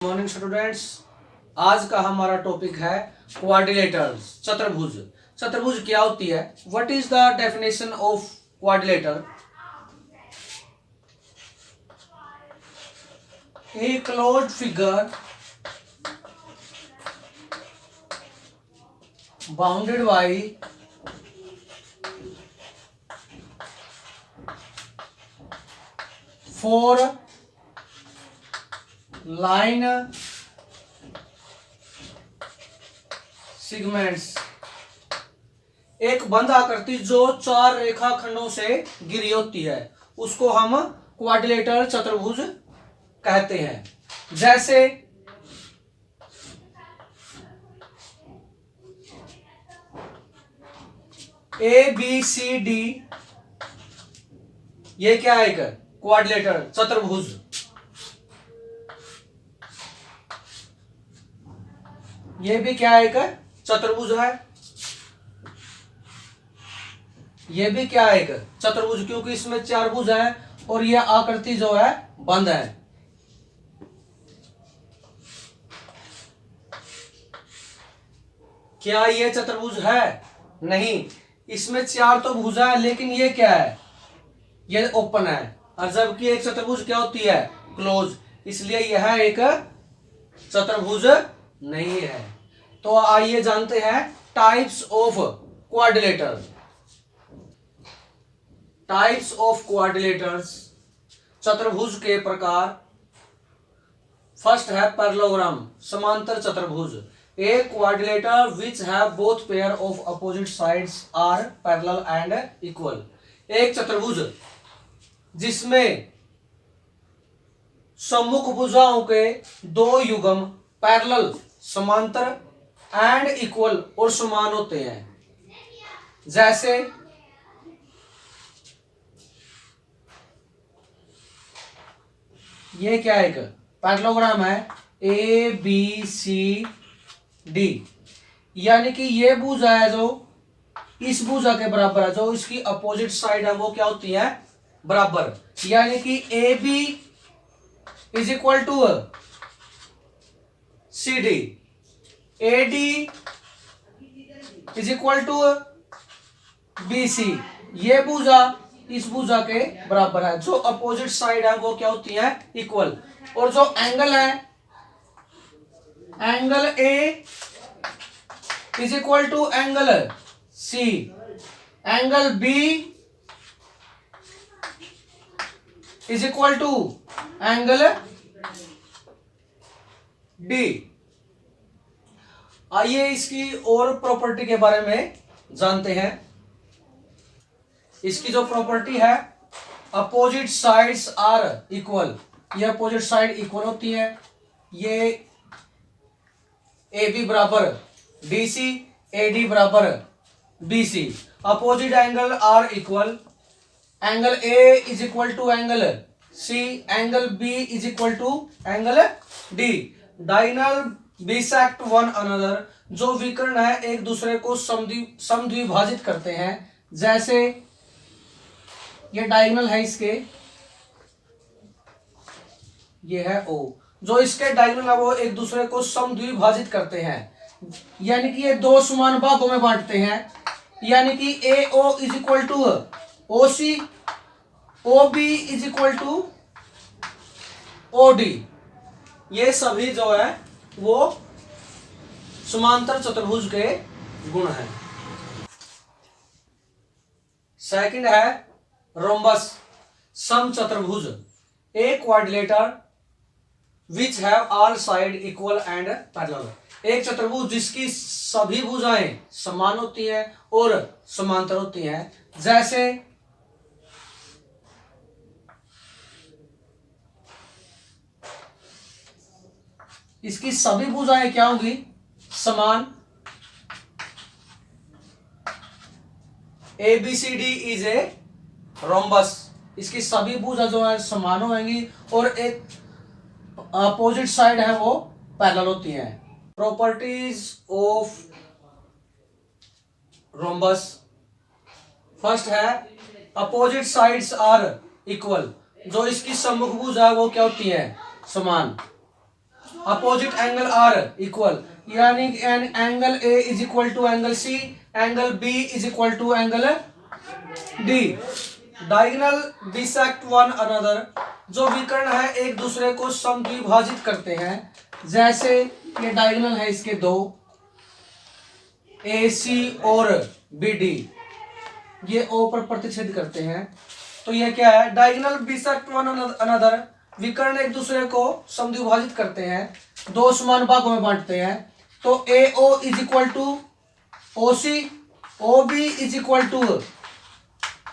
Morning students. आज का हमारा टॉपिक है क्वाड्रिलेटर्स, चतुर्भुज। चतुर्भुज क्या होती है? What is the definition of quadrilateral? A closed figure bounded by four line segments. एक बंद आकृति जो चार रेखाखंडों से घिरी होती है उसको हम क्वाड्रिलेटर चतुर्भुज कहते हैं। जैसे ए बी सी डी, ये क्या है? एक क्वाड्रिलेटर चतुर्भुज। ये भी क्या है? एक चतुर्भुज है। ये भी क्या है? एक चतुर्भुज, क्योंकि इसमें चार भुज है और ये आकृति जो है बंद है। क्या ये चतुर्भुज है? नहीं, इसमें चार तो भुजा है लेकिन ये क्या है? ये ओपन है। और जबकि एक चतुर्भुज क्या होती है? क्लोज। इसलिए यह एक चतुर्भुज नहीं है। तो आइए जानते हैं types of quadrilateral. Types of quadrilaterals, चतुर्भुज के प्रकार। फर्स्ट है पैरेललोग्राम, समांतर चतुर्भुज। A quadrilateral which have both pair of opposite sides are parallel and equal. एक चतुर्भुज जिसमें सम्मुख भुजाओं के दो युग्म पैरेलल, समांतर एंड इक्वल और समान होते हैं। जैसे ये क्या है? एक पैरेललोग्राम है ए बी सी डी, यानी कि ये भुजा है जो इस भुजा के बराबर है, जो इसकी अपोजिट साइड है वो क्या होती है? बराबर। यानी कि A B is equal to C D, A D is equal to B C. ये भुजा इस भुजा के बराबर है, जो अपोजिट साइड है वो क्या होती है? इक्वल। और जो एंगल है, angle A is equal to angle C, angle B is equal to angle D. आइए इसकी और प्रॉपर्टी के बारे में जानते हैं। इसकी जो प्रॉपर्टी है, अपोजिट साइड्स आर इक्वल। ये अपोजिट साइड इक्वल होती है। ये ए बी बराबर डी सी, ए डी बराबर B C. Opposite angle are equal. Angle A is equal to angle C, angle B is equal to angle D. Diagonal bisect one another, जो विकर्ण है एक दूसरे को समद्विभाजित करते हैं। जैसे ये डायगोनल है इसके, ये है ओ, जो इसके डायगोनल है वो एक दूसरे को समद्विभाजित करते हैं। यानी कि ये दो समान भागों में बांटते हैं। यानी कि A O is equal to O C, O B is equal to O D. ये सभी जो है वो समांतर चतुर्भुज के गुण हैं। सेकंड है रोम्बस, समचतुर्भुज। A quadrilateral which have all side equal and parallel. एक चतुर्भुज जिसकी सभी भुजाएं समान होती हैं और समांतर होती हैं। जैसे इसकी सभी भुजाएं क्या होंगी? समान। A B C D is a rhombus. इसकी सभी भुजा जो है समान होंगी और एक अपोजिट साइड है वो पैरेलल होती हैं। Properties of rhombus. फर्स्ट है अपोजिट साइड्स आर इक्वल, जो इसकी सम्मुख भुजा है वो क्या होती है? समान। अपोजिट एंगल आर इक्वल, यानी angle A is equal to angle C, angle B is equal to angle D. Diagonal bisect one another, जो विकर्ण है एक दूसरे को समद्विभाजित करते हैं। जैसे ये डायगोनल है इसके दो, ए सी और बी डी, ये ओ पर प्रतिच्छेद करते हैं। तो ये क्या है, डायगोनल बिसेक्ट वन अनदर, विकर्ण एक दूसरे को समद्विभाजित करते हैं, दो समान भागों में बांटते हैं। तो A O is equal to O C, O B is equal to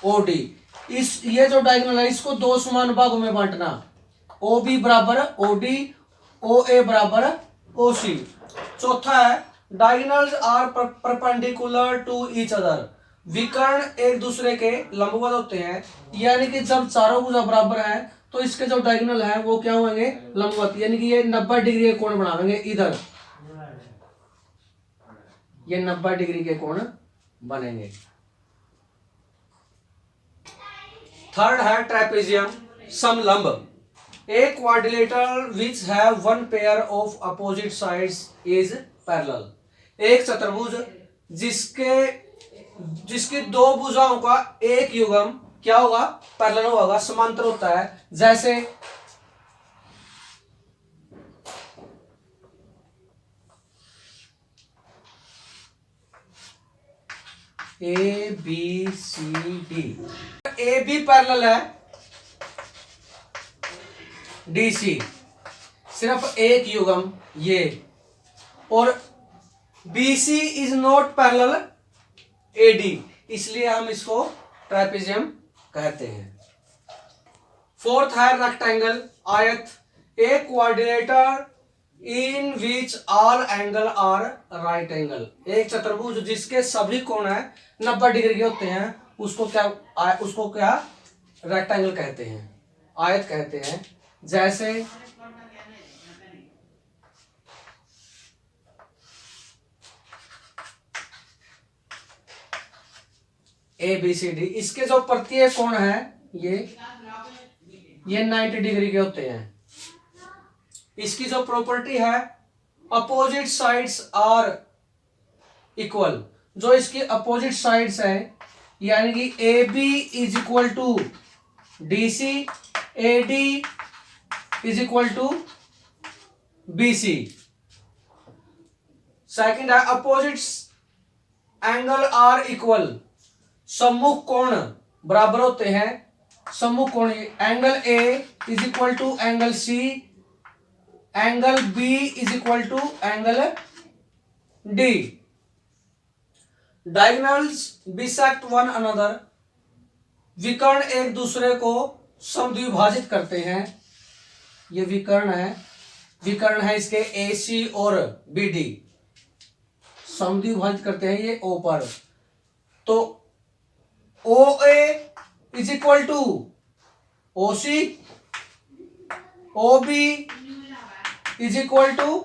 O D. इस ये जो डायगोनल है इसको दो समान भागों में बांटना, ओ बी बराबर ओ डी, ओ ए बराबर ओ सी। चौथा है diagonals are perpendicular to each other, विकर्ण एक दूसरे के लंबवत होते हैं, यानी कि जब चारों भुजा बराबर है तो इसके जो डायगोनल है वो क्या होंगे, लंबवत, यानी कि ये 90 डिग्री के कोण बनावेंगे इधर, ये 90 डिग्री के कोण बनेंगे। थर्ड है ट्रेपेजियम समलंब, a quadrilateral which have one pair of opposite sides is parallel, एक चतुर्भुज जिसकी दो भुजाओं का एक युग्म क्या होगा, पैरेलल होगा, समांतर होता है। जैसे A B C D, A B parallel है डी सी, सिर्फ एक युग्म ये, और B C is not parallel A D, इसलिए हम इसको ट्रापेजियम कहते हैं। फोर्थ है रेक्टेंगल आयत, a quadrilateral in which all angle are right angle, एक चतुर्भुज जिसके सभी कोण है 90 डिग्री के होते हैं, उसको क्या रेक्टेंगल कहते हैं, आयत कहते हैं। जैसे ए बी सी डी, इसके जो प्रत्येक कोण है ये 90 डिग्री के होते हैं। इसकी जो प्रॉपर्टी है अपोजिट साइड्स आर इक्वल, जो इसकी अपोजिट साइड्स है, यानी कि A B is equal to D C, A D is equal to B C. Second है अपोजिट एंगल आर इक्वल, सम्मुख कोण बराबर होते हैं, सम्मुख कोण angle A is equal to angle C, angle B is equal to angle D. Diagonals bisect one another, विकर्ण एक दूसरे को समद्विभाजित करते हैं। ये विकर्ण है इसके ए सी और बी डी, समद्विभाजित करते हैं ये ओ पर। तो O A is equal to O C, O B is equal to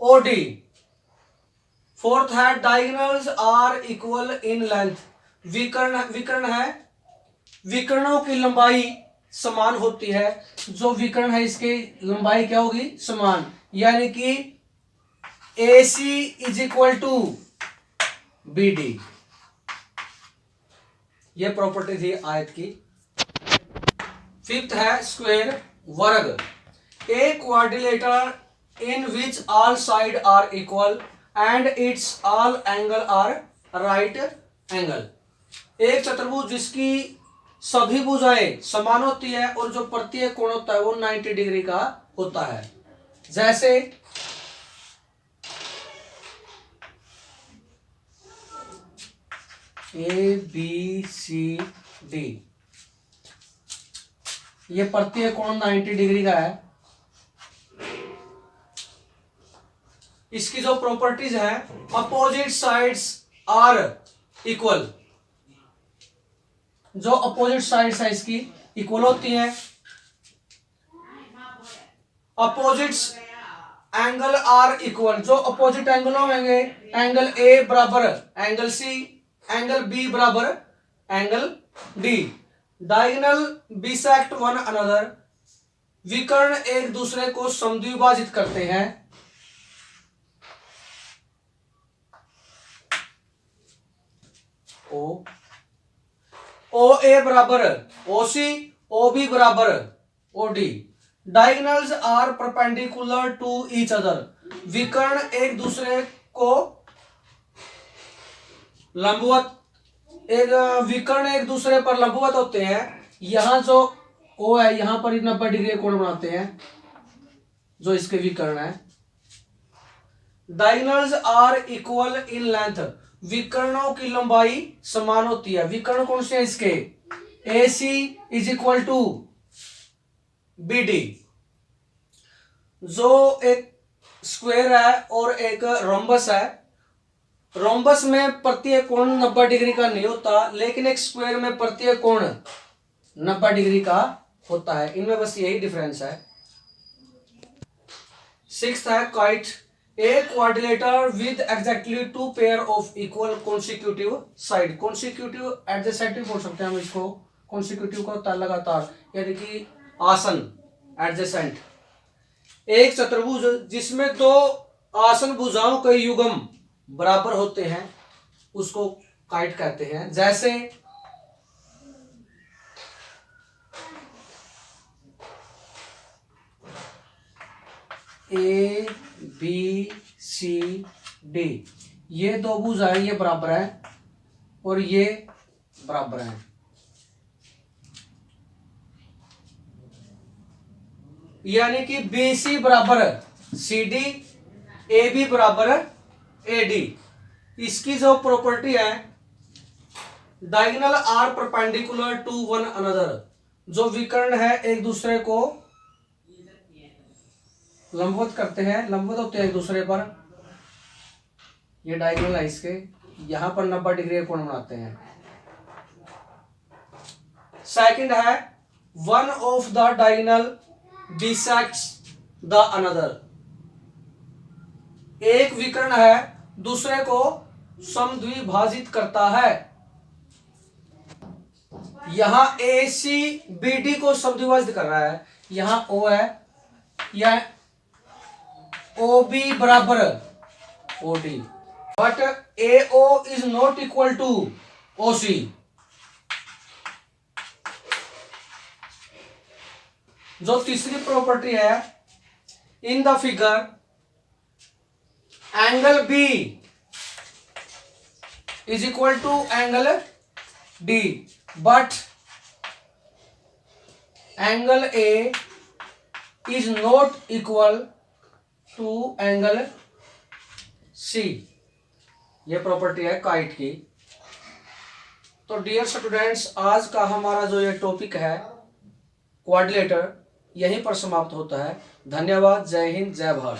O D. Fourth है diagonals are equal in length, विकर्ण है, विकर्णों की लंबाई समान होती है, जो विकर्ण है इसकी लंबाई क्या होगी, समान, यानी कि A C is equal to B D. ये प्रॉपर्टी थी आयत की। फिफ्थ है स्क्वायर वर्ग, a quadrilateral in which all side are equal and its all angle are right angle, एक चतुर्भुज जिसकी सभी भुजाएं समान होती है और जो प्रत्येक कोण होता है वो 90 डिग्री का होता है। जैसे ए बी सी डी, ये प्रत्येक कोण 90 डिग्री का है। इसकी जो प्रॉपर्टीज है अपोजिट साइड्स आर इक्वल, जो अपोजिट साइड्स है इसकी इक्वल होती हैं। अपोजिट्स एंगल आर इक्वल, जो अपोजिट एंगल होंगे, एंगल ए बराबर एंगल सी, एंगल बी बराबर angle D. Diagonal bisect one another, विकर्ण एक दूसरे को समद्विभाजित करते हैं। ओ ए बराबर ओ सी, ओ बी बराबर O D. Diagonals are perpendicular to each other. विकर्ण एक दूसरे को लंबवत, एक विकर्ण एक दूसरे पर लंबवत होते हैं। यहां जो ओ है यहां पर 90 डिग्री कोण बनाते हैं जो इसके विकर्ण है। Diagonals are equal in length. विकर्णों की लंबाई समान होती है। विकर्ण कौन से हैं इसके? A C is equal to B D. जो एक स्क्वायर है और एक रोम्बस है, रोम्बस में प्रत्येक कोण 90 डिग्री का नहीं होता, लेकिन एक स्क्वायर में प्रत्येक कोण 90 डिग्री का होता है। इनमें बस यही डिफरेंस है। सिक्स्थ है kite. A quadrilateral with exactly two pair of equal consecutive side. Consecutive adjacent बोल सकते हैं हम इसको। कॉन्सिक्यूटिव को होता है लगातार, यानी कि आसन, एडजेसेंट। एक चतुर्भुज जिसमें दो आसन भुजाओं के युग्म बराबर होते हैं उसको काइट कहते हैं। जैसे ए बी सी डी, ये दो भुजाएं ये बराबर है और ये बराबर है। यानी कि बी सी बराबर सी डी, ए बी बराबर ए डी। इसकी जो प्रॉपर्टी है, diagonal are perpendicular to one another. जो विकर्ण है एक दूसरे को लंबवत करते हैं, लंबवत होते हैं एक दूसरे पर। ये डायगोनल है इसके, यहां पर 90 डिग्री कोण बनाते हैं। सेकंड है one of the diagonal bisects the another. एक विकर्ण है दूसरे को समद्विभाजित करता है। यहां ए सी बी डी को समद्विभाजित कर रहा है। यहां ओ है, यह ओ बी बराबर O D, but A O is not equal to O C. जो तीसरी प्रॉपर्टी है, in the figure angle B is equal to angle D, but angle A is not equal to angle C. ये property है kite की। तो dear students, आज का हमारा जो ये टॉपिक है क्वाड्रिलेटर, यहीं पर समाप्त होता है। धन्यवाद। जय हिंद, जय भारत।